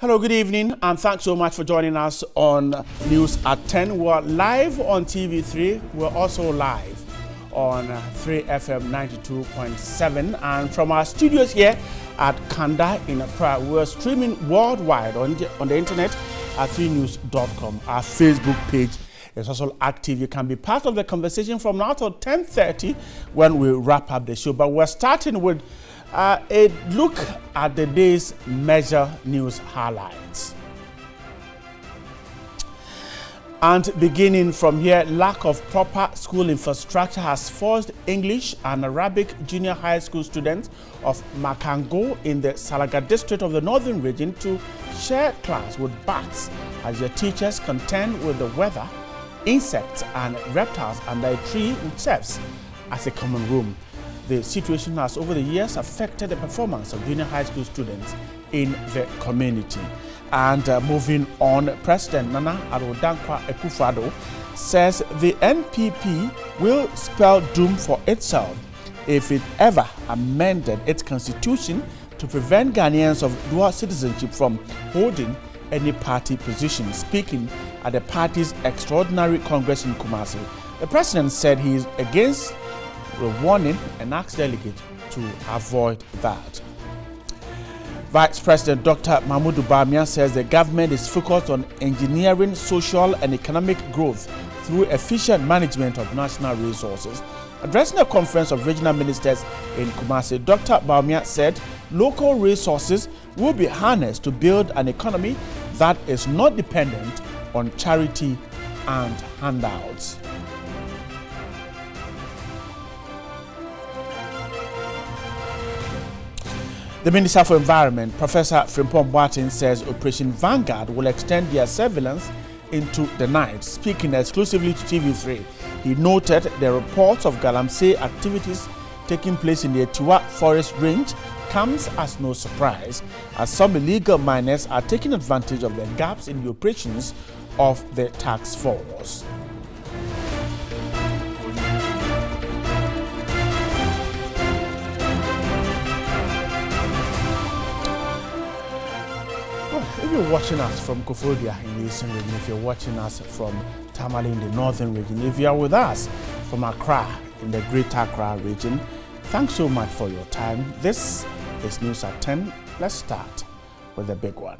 Hello, good evening, and thanks so much for joining us on News at 10. We're live on TV3. We're also live on 3FM 92.7. And from our studios here at Kanda in Accra, we're streaming worldwide on the internet at 3news.com. Our Facebook page is also active. You can be part of the conversation from now till 10:30 when we wrap up the show. But we're starting with a look at the day's major news highlights. And beginning from here, lack of proper school infrastructure has forced English and Arabic junior high school students of Makango in the Salaga district of the Northern Region to share class with bats as their teachers contend with the weather, insects and reptiles under a tree which serves as a common room. The situation has over the years affected the performance of junior high school students in the community. And moving on, President Nana Addo Dankwa Akufo-Addo says the NPP will spell doom for itself if it ever amended its constitution to prevent Ghanaians of dual citizenship from holding any party position. Speaking at the party's extraordinary congress in Kumasi, the president said he is against the warning and asked delegates to avoid that. Vice President Dr. Mahmoud Bawumia says the government is focused on engineering social and economic growth through efficient management of national resources. Addressing a conference of regional ministers in Kumasi, Dr. Bawumia said local resources will be harnessed to build an economy that is not dependent on charity and handouts. The Minister for Environment, Professor Frimpong Boateng, says Operation Vanguard will extend their surveillance into the night. Speaking exclusively to TV3, he noted the reports of Galamsey activities taking place in the Etiwa Forest Range comes as no surprise, as some illegal miners are taking advantage of the gaps in the operations of the task force. If you're watching us from Koforidua in the Eastern Region, if you're watching us from Tamale in the Northern Region, if you are with us from Accra in the Greater Accra region, thanks so much for your time. This is News at 10. Let's start with the big one.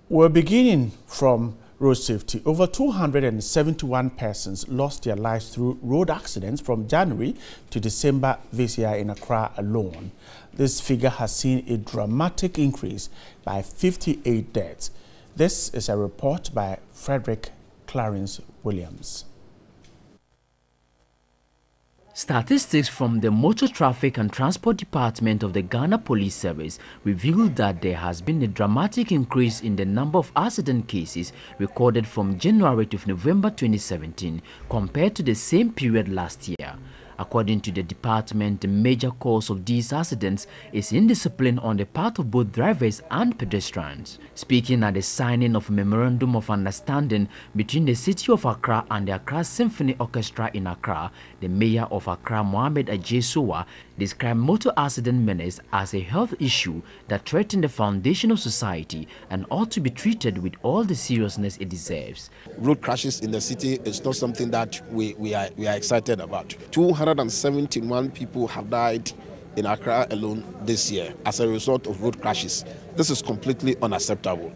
We're beginning from road safety. Over 271 persons lost their lives through road accidents from January to December this year in Accra alone. This figure has seen a dramatic increase by 58 deaths. This is a report by Frederick Clarence Williams. Statistics from the Motor Traffic and Transport Department of the Ghana Police Service revealed that there has been a dramatic increase in the number of accident cases recorded from January to November 2017 compared to the same period last year. According to the department, the major cause of these accidents is indiscipline on the part of both drivers and pedestrians. Speaking at the signing of a Memorandum of Understanding between the City of Accra and the Accra Symphony Orchestra in Accra, the Mayor of Accra, Mohamed Ajesowa, described motor accident menace as a health issue that threatens the foundation of society and ought to be treated with all the seriousness it deserves. Road crashes in the city is not something that we are excited about. 271 people have died in Accra alone this year as a result of road crashes. This is completely unacceptable,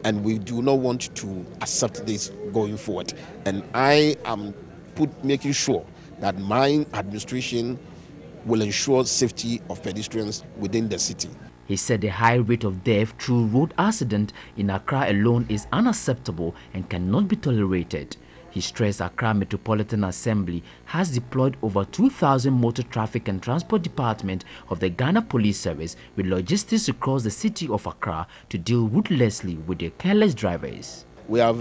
and we do not want to accept this going forward. And I am making sure that my administration will ensure safety of pedestrians within the city. He said the high rate of death through road accident in Accra alone is unacceptable and cannot be tolerated. He stressed Accra Metropolitan Assembly has deployed over 2,000 Motor Traffic and Transport Department of the Ghana Police Service with logistics across the city of Accra to deal ruthlessly with the careless drivers. We have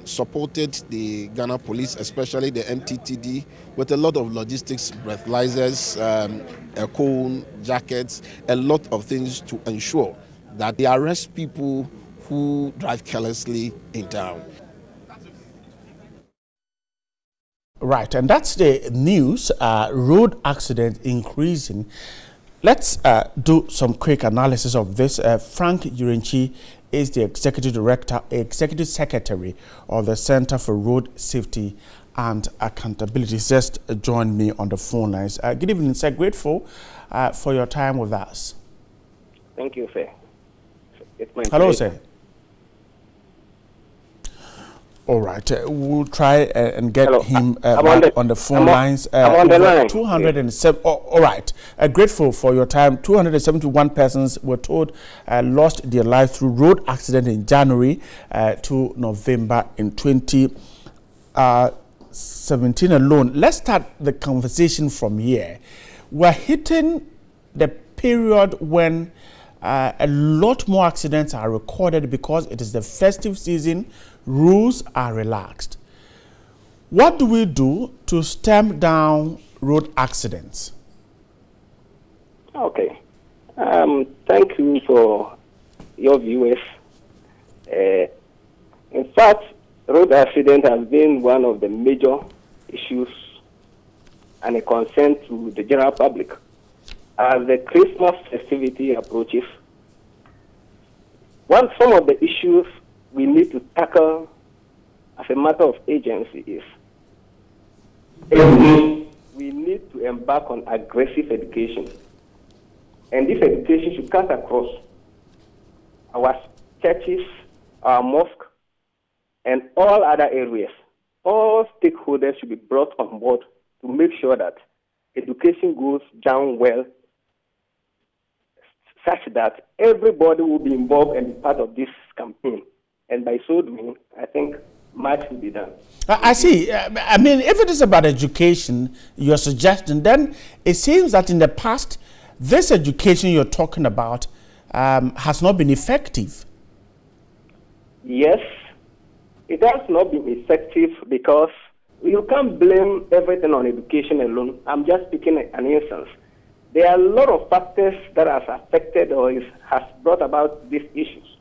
supported the Ghana Police, especially the MTTD, with a lot of logistics, breathalyzers, cone, jackets, a lot of things to ensure that they arrest people who drive carelessly in town. Right, and that's the news. Road accident increasing. Let's do some quick analysis of this. Frank Urenchi is the executive secretary of the Center for Road Safety and Accountability. He's just joined me on the phone lines. Good evening, sir. Grateful for your time with us. Thank you, sir. It's my Hello, pleasure. sir. All right, we'll try and get him on the phone lines. I'm on the line. 207. All right, grateful for your time. 271 persons were told lost their lives through road accident in January to November in 2017 alone. Let's start the conversation from here. We're hitting the period when a lot more accidents are recorded because it is the festive season. Rules are relaxed. What do we do to stem down road accidents? Okay. Thank you for your viewers. In fact, road accident has been one of the major issues and a concern to the general public. As the Christmas festivity approaches, some of the issues we need to tackle as a matter of agency is we need to embark on aggressive education. And this education should cut across our churches, our mosques, and all other areas. All stakeholders should be brought on board to make sure that education goes down well, such that everybody will be involved and be part of this campaign. And by so doing, I think much will be done. I see. I mean, if it is about education, you're suggesting, then it seems that in the past, this education you're talking about has not been effective. Yes, it has not been effective because you can't blame everything on education alone. I'm just picking an instance. There are a lot of factors that have affected or has brought about these issues.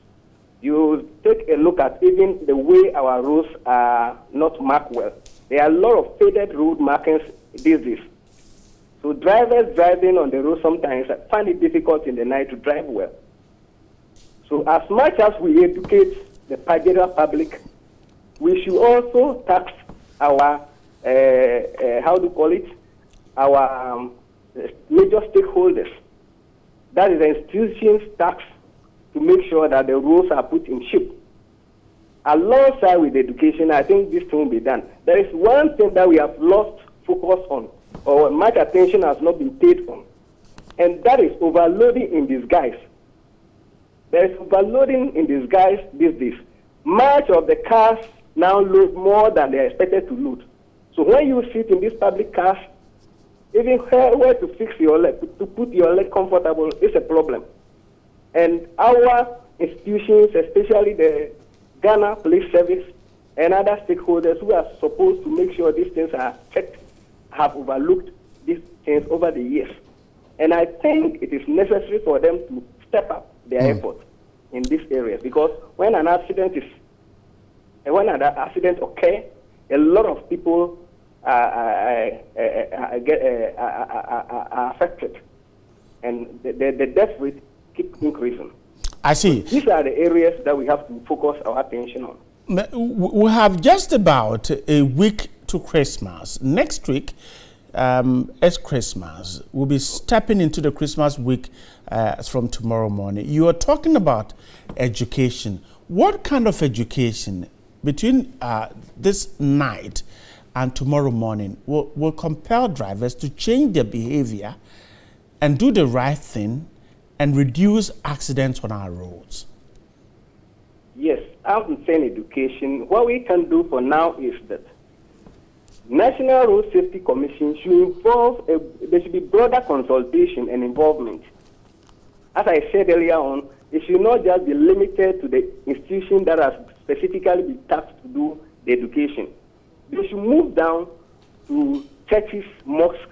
You take a look at even the way our roads are not marked well. There are a lot of faded road markings these days. So drivers driving on the road sometimes find it difficult in the night to drive well. So as much as we educate the general public, we should also tax our, our major stakeholders. That is the institutions tax, to make sure that the rules are put in shape. Alongside with education, I think this thing will be done. There is one thing that we have lost focus on, or much attention has not been paid on, and that is overloading in disguise. There is overloading in disguise these days. Much of the cars now load more than they are expected to load. So when you sit in these public cars, even where to fix your leg, to put your leg comfortable, is a problem. And our institutions, especially the Ghana Police Service and other stakeholders who are supposed to make sure these things are checked, have overlooked these things over the years. And I think it is necessary for them to step up their effort in these areas, because when an accident occurs, a lot of people are affected, and the death rate keep increasing. I see. These are the areas that we have to focus our attention on. We have just about a week to Christmas. Next week is Christmas. We'll be stepping into the Christmas week from tomorrow morning. You are talking about education. What kind of education between this night and tomorrow morning will compel drivers to change their behavior and do the right thing and reduce accidents on our roads? Yes, I'm saying education. What we can do for now is that National Road Safety Commission should involve, there should be broader consultation and involvement. As I said earlier on, it should not just be limited to the institution that has specifically been tasked to do the education. They should move down to churches, mosques,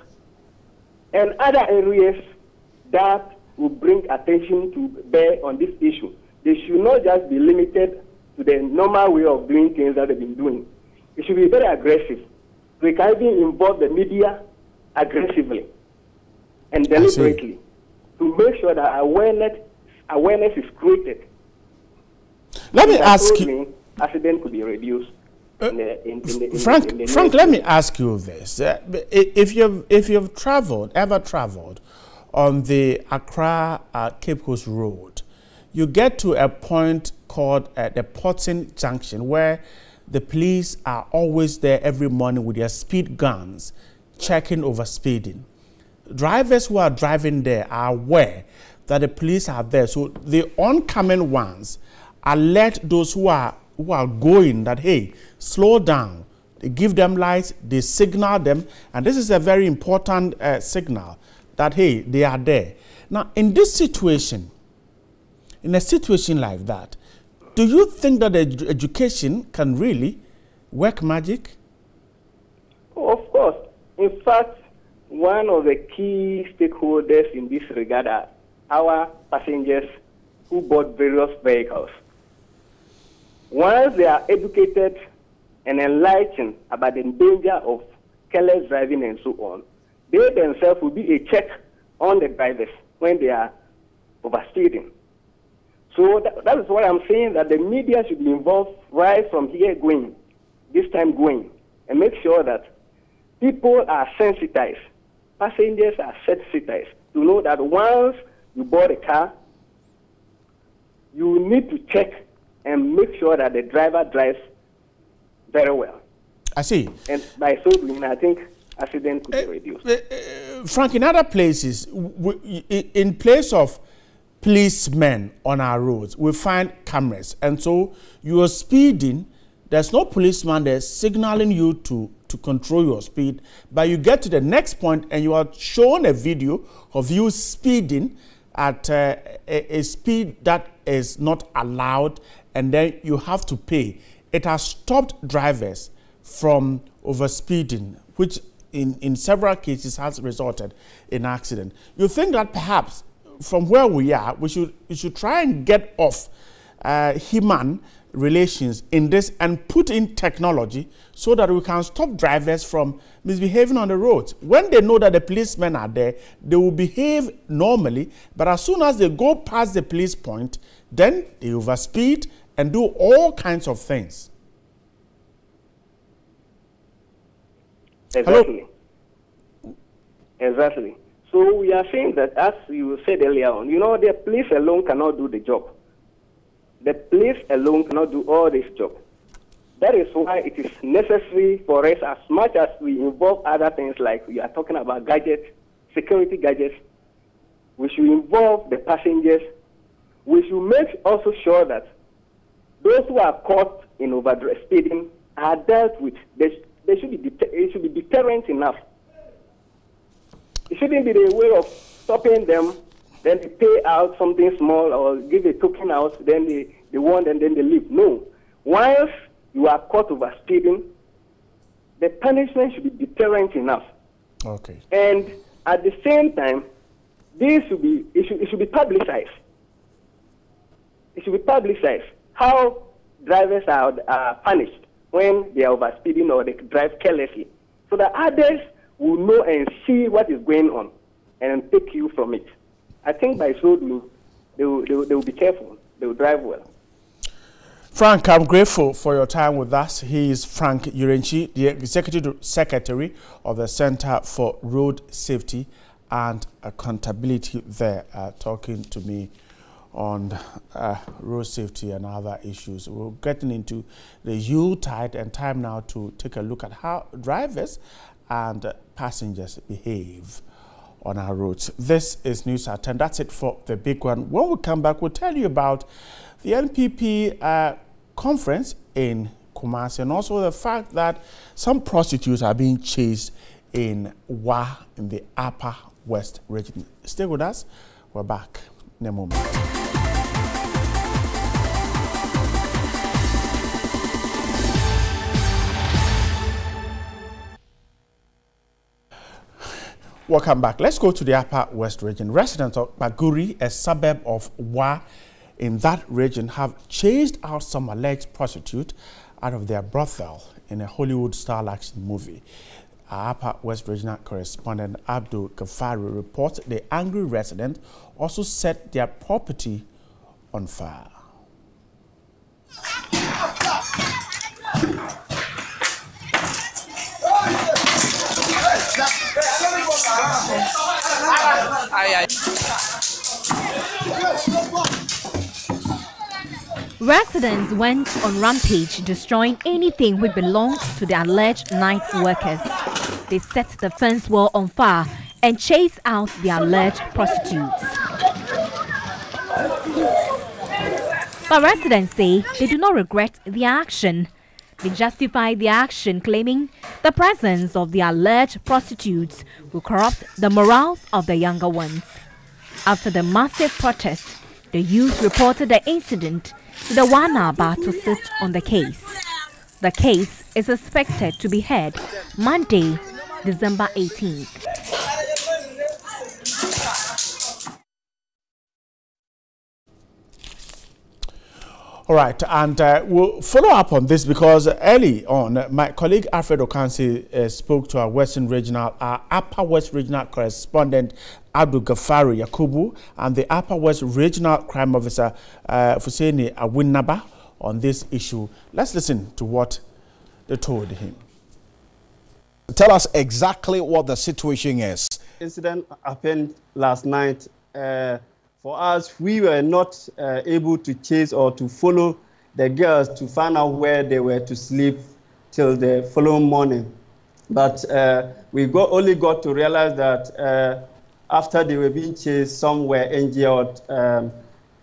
and other areas that will bring attention to bear on this issue. They should not just be limited to the normal way of doing things that they've been doing. It should be very aggressive. We can even involve the media aggressively and deliberately to make sure that awareness is created. Let me ask you. Accident could be reduced. Frank, let me ask you this: if you've ever traveled on the Accra Cape Coast Road, you get to a point called the Potting Junction, where the police are always there every morning with their speed guns, checking over speeding. Drivers who are driving there are aware that the police are there, so the oncoming ones alert those who are going that, hey, slow down. They give them lights, they signal them, and this is a very important signal that, hey, they are there. Now, in this situation, in a situation like that, do you think that education can really work magic? Oh, of course. In fact, one of the key stakeholders in this regard are our passengers who board various vehicles. Once they are educated and enlightened about the danger of careless driving and so on, they themselves will be a check on the drivers when they are overspeeding. So that is why I'm saying that the media should be involved right from here going, this time going, and make sure that people are sensitized, passengers are sensitized to know that once you board a car, you need to check and make sure that the driver drives very well. I see. And by so doing, I think accident could be reduced. Frank, in other places, in place of policemen on our roads, we find cameras. And so you are speeding, there's no policeman there signaling you to control your speed, but you get to the next point and you are shown a video of you speeding at a speed that is not allowed, and then you have to pay. It has stopped drivers from overspeeding, which in several cases has resulted in accident. You think that perhaps from where we are, we should try and get off human relations in this and put in technology so that we can stop drivers from misbehaving on the roads. When they know that the policemen are there, they will behave normally, but as soon as they go past the police point, then they overspeed and do all kinds of things. Exactly. Hello? Exactly. So we are saying that, as you said earlier on, the police alone cannot do the job. The police alone cannot do all this job. That is why it is necessary for us, as much as we involve other things like we are talking about gadgets, security gadgets, we should involve the passengers. We should make also sure that those who are caught in overspeeding are dealt with. It should be deterrent enough. It shouldn't be the way of stopping them, then they pay out something small or give a token out, then they want and then they leave. No. Once you are caught overspeeding, the punishment should be deterrent enough. Okay. And at the same time, it should be publicized. It should be publicized how drivers are punished when they are overspeeding or they drive carelessly, so that others will know and see what is going on and take you from it. I think by so doing, they will be careful. They will drive well. Frank, I'm grateful for your time with us. He is Frank Urenchi, the Executive Secretary of the Center for Road Safety and Accountability there, talking to me on road safety and other issues. We're getting into the Yuletide and time now to take a look at how drivers and passengers behave on our roads. This is News at 10. That's it for the big one. When we come back, we'll tell you about the NPP conference in Kumasi and also the fact that some prostitutes are being chased in Wa in the Upper West region. Stay with us. We're back in a moment. Welcome back. Let's go to the Upper West region. Residents of Baguri, a suburb of Wa in that region, have chased out some alleged prostitute out of their brothel in a Hollywood-style action movie. Our Upper West Regional correspondent Abdul Ghaffari reports the angry resident also set their property on fire. Residents went on rampage, destroying anything which belonged to the alleged night workers. They set the fence wall on fire and chased out the alleged prostitutes. But residents say they do not regret the action. They justify the action, claiming the presence of the alleged prostitutes will corrupt the morals of the younger ones. After the massive protest, the youth reported the incident to the Wana Bar to sit on the case. The case is expected to be heard Monday, December 18th. All right, and we'll follow up on this because early on, my colleague Alfred Okansi spoke to our Upper West Regional correspondent Abdul Ghaffari Yakubu and the Upper West Regional Crime Officer Fuseni Awinaba on this issue. Let's listen to what they told him. Tell us exactly what the situation is. Incident happened last night. For us, we were not able to chase or to follow the girls to find out where they were to sleep till the following morning. But we only got to realize that after they were being chased, some were injured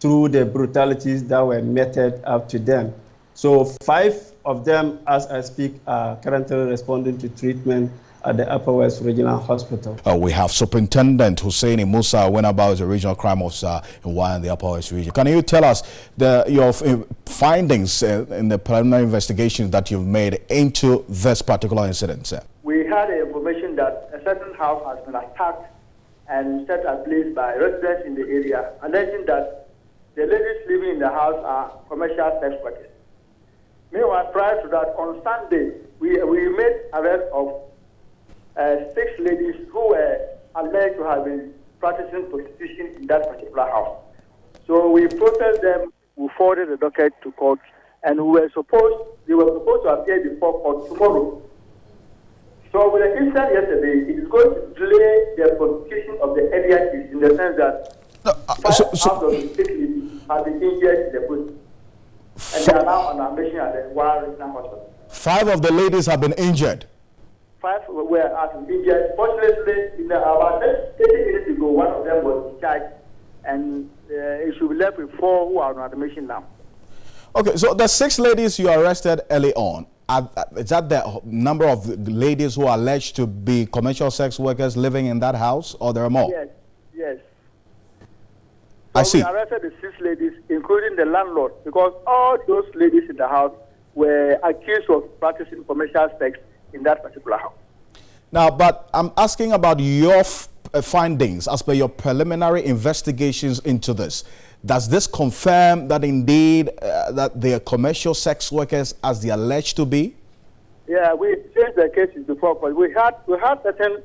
through the brutalities that were meted up to them. So 5 of them, as I speak, are currently responding to treatment at the Upper West Regional Hospital. We have Superintendent Hussein Musa went about the regional crime officer in the Upper West region. Can you tell us your findings in the preliminary investigations that you've made into this particular incident, sir? We had information that a certain house has been attacked and set ablaze by residents in the area, alleging that the ladies living in the house are commercial sex workers. Meanwhile, prior to that, on Sunday, we made arrest of 6 ladies who were alleged to have been practicing prostitution in that particular house. So we processed them, we forwarded the docket to court, and they were supposed to appear before court tomorrow. So with the incident yesterday, it is going to delay the prosecution of the area case in the sense that 5 out of the 6 ladies have been injured in the bush, and they are now on admission at the Wara Regional Hospital. 5 of the ladies have been injured. 5 were injured. Fortunately, about 30 minutes ago, one of them was discharged, and it should be left with 4 who are on admission now. Okay, so the 6 ladies you arrested early on, is that the number of ladies who are alleged to be commercial sex workers living in that house, or there are more? Yes, yes. I see. We arrested the 6 ladies, including the landlord, because all those ladies in the house were accused of practicing commercial sex in that particular house. Now, but I'm asking about your findings as per your preliminary investigations into this. Does this confirm that indeed that they are commercial sex workers as they are alleged to be? Yeah, we changed the cases before court. We had certain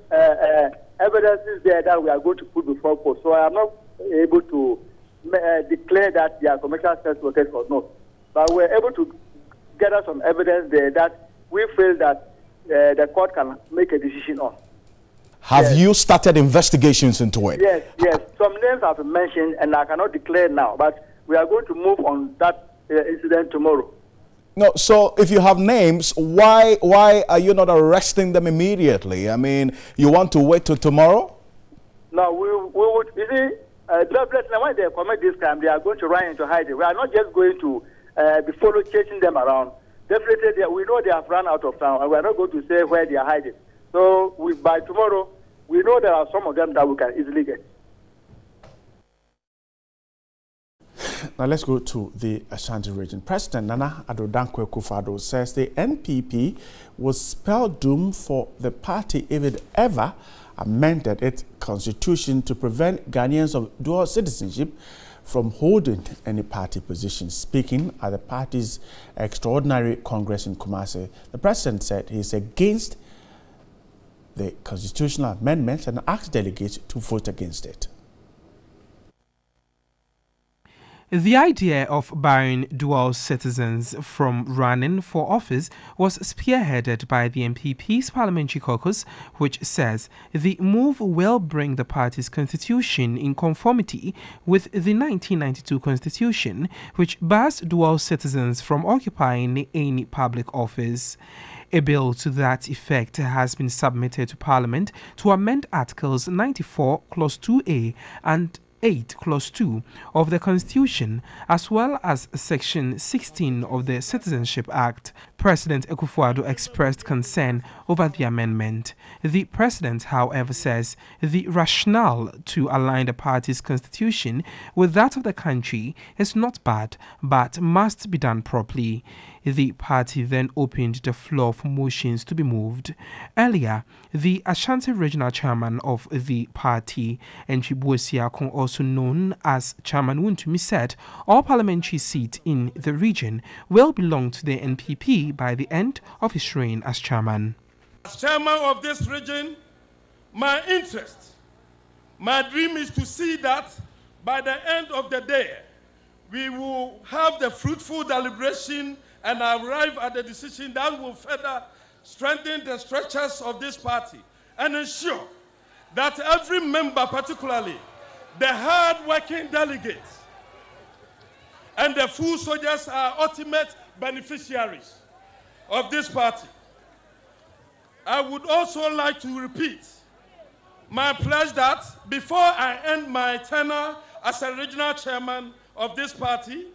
evidences there that we are going to put before court. So I am not able to declare that they are commercial sex workers or not. But we're able to gather some evidence there that we feel that the court can make a decision on. Have you started investigations into it? Yes, yes. Some names have been mentioned, and I cannot declare now, but we are going to move on that incident tomorrow. No, so if you have names, why are you not arresting them immediately? I mean, you want to wait till tomorrow? No, we would. You see, when they commit this crime, they are going to run into hiding. We are not just going to be chasing them around. Definitely, we know they have run out of town, and we are not going to say where they are hiding. So by tomorrow, we know there are some of them that we can easily get. Now let's go to the Ashanti region. President Nana Addo Dankwa Akufo-Addo says the NPP will spell doom for the party if it ever amended its constitution to prevent Ghanaians of dual citizenship from holding any party position. Speaking at the party's extraordinary congress in Kumasi, the president said he is against the constitutional amendment and asked delegates to vote against it. The idea of barring dual citizens from running for office was spearheaded by the NPP's parliamentary caucus, which says the move will bring the party's constitution in conformity with the 1992 constitution, which bars dual citizens from occupying any public office. A bill to that effect has been submitted to Parliament to amend Articles 94, Clause 2A and 8, Clause 2 of the Constitution, as well as Section 16 of the Citizenship Act. President Akufo-Addo expressed concern over the amendment. The president, however, says the rationale to align the party's constitution with that of the country is not bad, but must be done properly. The party then opened the floor for motions to be moved. Earlier, the Ashanti Regional Chairman of the party, Enchibu Osiakon, also known as Chairman Wontumi, said all parliamentary seats in the region will belong to the NPP by the end of his reign as chairman. As chairman of this region, my interest, my dream is to see that by the end of the day, we will have the fruitful deliberation and arrive at the decision that will further strengthen the structures of this party and ensure that every member, particularly the hard-working delegates and the full soldiers, are ultimate beneficiaries of this party. I would also like to repeat my pledge that before I end my tenure as a regional chairman of this party,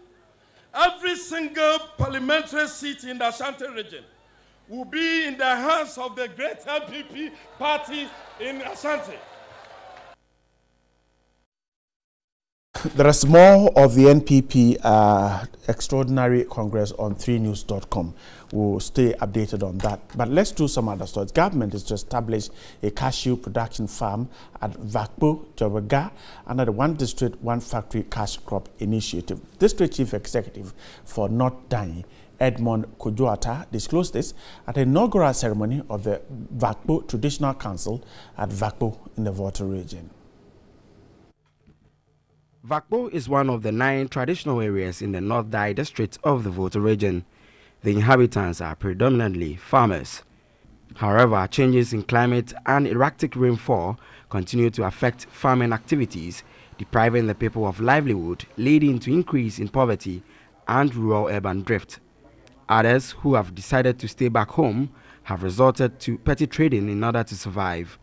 every single parliamentary seat in the Ashanti region will be in the hands of the great NPP party in Ashanti. There is more of the NPP Extraordinary Congress on 3news.com. We'll stay updated on that. But let's do some other stories. Government is to establish a cashew production farm at Vakpo, Jawaga, under the One District, One Factory Cash Crop Initiative. District Chief Executive for North Danyi, Edmond Kojoata, disclosed this at the inaugural ceremony of the Vakpo Traditional Council at Vakpo in the Volta region. Vakpo is one of the 9 traditional areas in the North Danyi district of the Volta region. The inhabitants are predominantly farmers. However, changes in climate and erratic rainfall continue to affect farming activities, depriving the people of livelihood, leading to increase in poverty and rural-urban drift. Others who have decided to stay back home have resorted to petty trading in order to survive.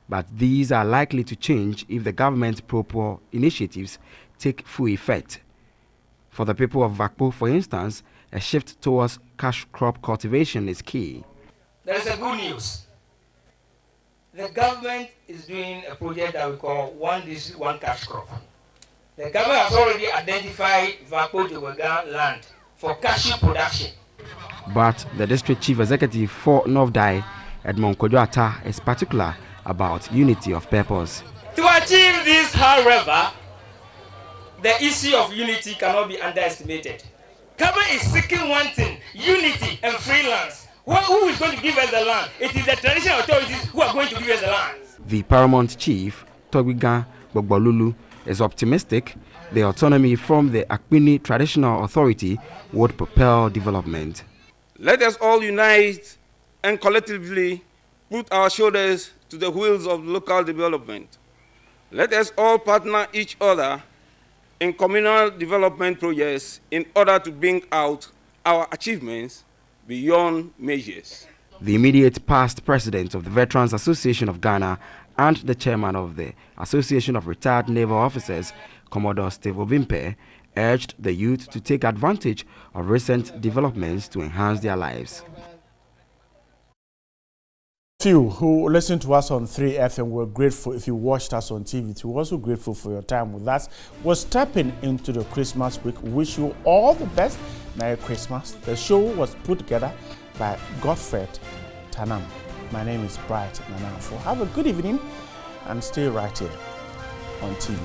But these are likely to change if the government's pro-poor initiatives take full effect. For the people of Vakpo, for instance, a shift towards cash crop cultivation is key. There is a good news. The government is doing a project that we call One District, One Cash Crop. The government has already identified Vakpo Jawaga land for cashew production. But the district chief executive for North Danyi, Edmond Kojoata, is particular about unity of purpose. To achieve this, however, the issue of unity cannot be underestimated. Government is seeking one thing: unity and freelance. Who is going to give us the land? It is the traditional authorities who are going to give us the land. The paramount chief, Togigan Bogbolulu, is optimistic the autonomy from the Akpini Traditional Authority would propel development. Let us all unite and collectively put our shoulders to the wheels of local development. Let us all partner each other in communal development projects in order to bring out our achievements beyond measures. The immediate past president of the Veterans Association of Ghana and the chairman of the Association of Retired Naval Officers, Commodore Steve Ovimpe, urged the youth to take advantage of recent developments to enhance their lives. Few who listened to us on 3FM were grateful if you watched us on TV. We're also grateful for your time with us. We're stepping into the Christmas week. Wish you all the best. Merry Christmas. The show was put together by Godfred Tanam. My name is Bright Nanafo. Have a good evening and stay right here on TV.